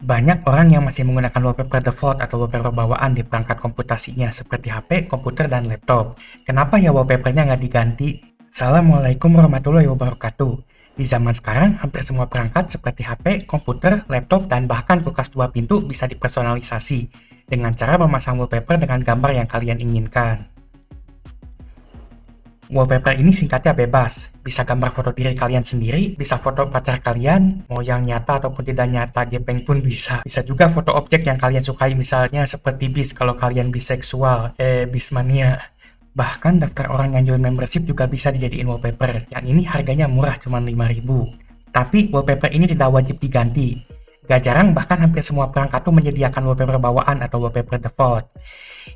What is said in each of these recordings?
Banyak orang yang masih menggunakan wallpaper default atau wallpaper bawaan di perangkat komputasinya seperti HP, komputer, dan laptop. Kenapa ya wallpapernya nggak diganti? Assalamualaikum warahmatullahi wabarakatuh. Di zaman sekarang, hampir semua perangkat seperti HP, komputer, laptop, dan bahkan kulkas 2 pintu bisa dipersonalisasi dengan cara memasang wallpaper dengan gambar yang kalian inginkan. Wallpaper ini singkatnya bebas, bisa gambar foto diri kalian sendiri, bisa foto pacar kalian, mau yang nyata ataupun tidak nyata, gepeng pun bisa. Bisa juga foto objek yang kalian sukai, misalnya seperti bis kalau kalian biseksual, bismania. Bahkan daftar orang yang join membership juga bisa dijadiin wallpaper. Yang ini harganya murah, cuma 5.000. Tapi wallpaper ini tidak wajib diganti. Gak jarang bahkan hampir semua perangkat tuh menyediakan wallpaper bawaan atau wallpaper default.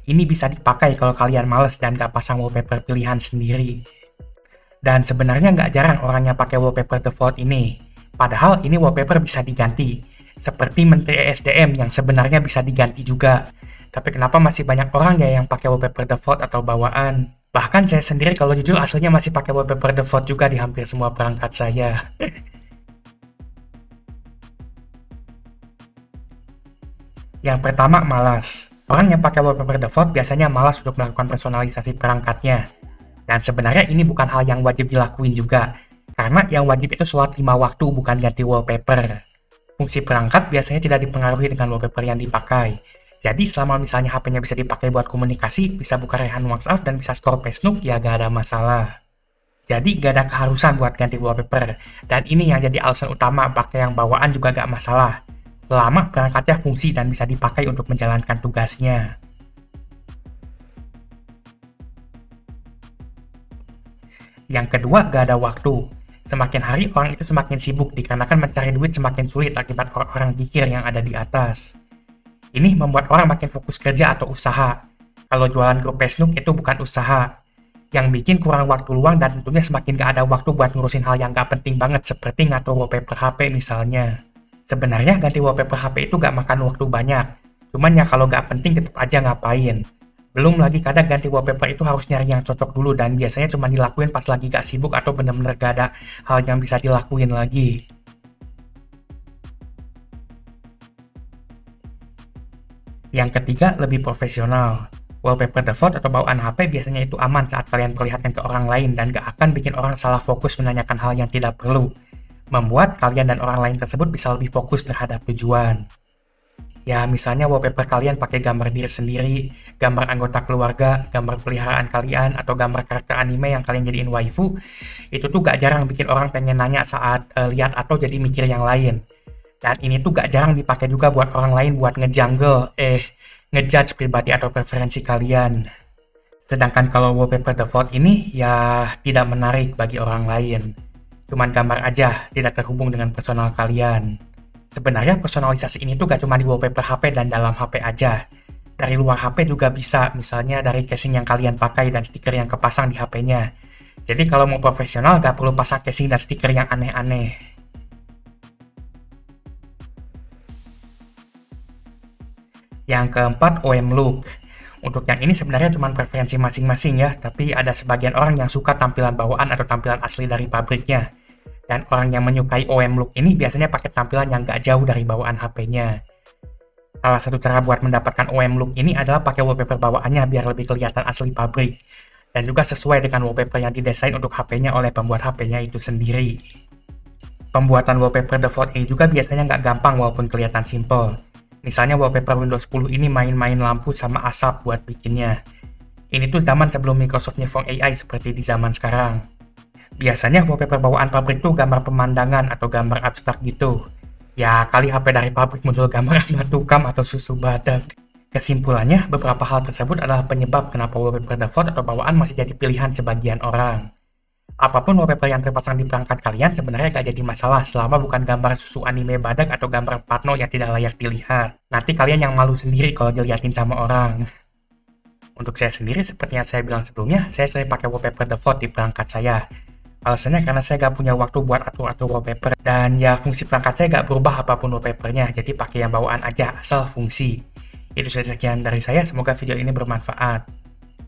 Ini bisa dipakai kalau kalian males dan gak pasang wallpaper pilihan sendiri. Dan sebenarnya gak jarang orang yang pakai wallpaper default ini. Padahal ini wallpaper bisa diganti. Seperti Menteri ESDM yang sebenarnya bisa diganti juga. Tapi kenapa masih banyak orang ya yang pakai wallpaper default atau bawaan? Bahkan saya sendiri kalau jujur aslinya masih pakai wallpaper default juga di hampir semua perangkat saya. Yang pertama, malas. Orang yang pakai wallpaper default biasanya malas untuk melakukan personalisasi perangkatnya. Dan sebenarnya ini bukan hal yang wajib dilakuin juga. Karena yang wajib itu sholat 5 waktu, bukan ganti wallpaper. Fungsi perangkat biasanya tidak dipengaruhi dengan wallpaper yang dipakai. Jadi selama misalnya HP-nya bisa dipakai buat komunikasi, bisa buka rehan WhatsApp dan bisa scroll Facebook, ya gak ada masalah. Jadi gak ada keharusan buat ganti wallpaper. Dan ini yang jadi alasan utama pakai yang bawaan juga gak masalah. Selama perangkatnya fungsi dan bisa dipakai untuk menjalankan tugasnya. Yang kedua, gak ada waktu. Semakin hari orang itu semakin sibuk dikarenakan mencari duit semakin sulit akibat orang-orang pikir yang ada di atas. Ini membuat orang makin fokus kerja atau usaha. Kalau jualan grup Facebook itu bukan usaha. Yang bikin kurang waktu luang dan tentunya semakin gak ada waktu buat ngurusin hal yang gak penting banget seperti ngatur wallpaper HP misalnya. Sebenarnya ganti wallpaper HP itu gak makan waktu banyak. Cuman ya kalau gak penting tetap aja ngapain. Belum lagi kadang ganti wallpaper itu harus nyari yang cocok dulu dan biasanya cuma dilakuin pas lagi gak sibuk atau bener-bener gak ada hal yang bisa dilakuin lagi. Yang ketiga, lebih profesional. Wallpaper default atau bawaan HP biasanya itu aman saat kalian perlihatkan ke orang lain dan gak akan bikin orang salah fokus menanyakan hal yang tidak perlu. Membuat kalian dan orang lain tersebut bisa lebih fokus terhadap tujuan. Ya, misalnya wallpaper kalian pakai gambar diri sendiri, gambar anggota keluarga, gambar peliharaan kalian, atau gambar karakter anime yang kalian jadiin waifu, itu tuh gak jarang bikin orang pengen nanya saat lihat atau jadi mikir yang lain. Dan ini tuh gak jarang dipakai juga buat orang lain buat ngejudge pribadi atau preferensi kalian. Sedangkan kalau wallpaper default ini ya tidak menarik bagi orang lain. Cuman gambar aja, tidak terhubung dengan personal kalian. Sebenarnya personalisasi ini tuh gak cuma di wallpaper HP dan dalam HP aja. Dari luar HP juga bisa, misalnya dari casing yang kalian pakai dan stiker yang kepasang di HP-nya. Jadi kalau mau profesional gak perlu pasang casing dan stiker yang aneh-aneh. Yang keempat, OM look. Untuk yang ini sebenarnya cuma preferensi masing-masing ya, tapi ada sebagian orang yang suka tampilan bawaan atau tampilan asli dari pabriknya. Dan orang yang menyukai OM look ini biasanya pakai tampilan yang gak jauh dari bawaan HP-nya. Salah satu cara buat mendapatkan OM look ini adalah pakai wallpaper bawaannya biar lebih kelihatan asli pabrik. Dan juga sesuai dengan wallpaper yang didesain untuk HP-nya oleh pembuat HP-nya itu sendiri. Pembuatan wallpaper default ini juga biasanya nggak gampang walaupun kelihatan simple. Misalnya wallpaper Windows 10 ini main-main lampu sama asap buat bikinnya. Ini tuh zaman sebelum Microsoft nyefong AI seperti di zaman sekarang. Biasanya wallpaper bawaan pabrik tuh gambar pemandangan atau gambar abstrak gitu. Ya kali HP dari pabrik muncul gambar batu kam atau susu badak. Kesimpulannya, beberapa hal tersebut adalah penyebab kenapa wallpaper default atau bawaan masih jadi pilihan sebagian orang. Apapun wallpaper yang terpasang di perangkat kalian sebenarnya gak jadi masalah selama bukan gambar susu anime badak atau gambar patno yang tidak layak dilihat. Nanti kalian yang malu sendiri kalau dilihatin sama orang. Untuk saya sendiri, seperti yang saya bilang sebelumnya, saya sering pakai wallpaper default di perangkat saya. Alasannya karena saya gak punya waktu buat atur-atur wallpaper. Dan ya fungsi perangkat saya gak berubah apapun wallpapernya, jadi pakai yang bawaan aja asal fungsi. Itu saja sekian dari saya, semoga video ini bermanfaat.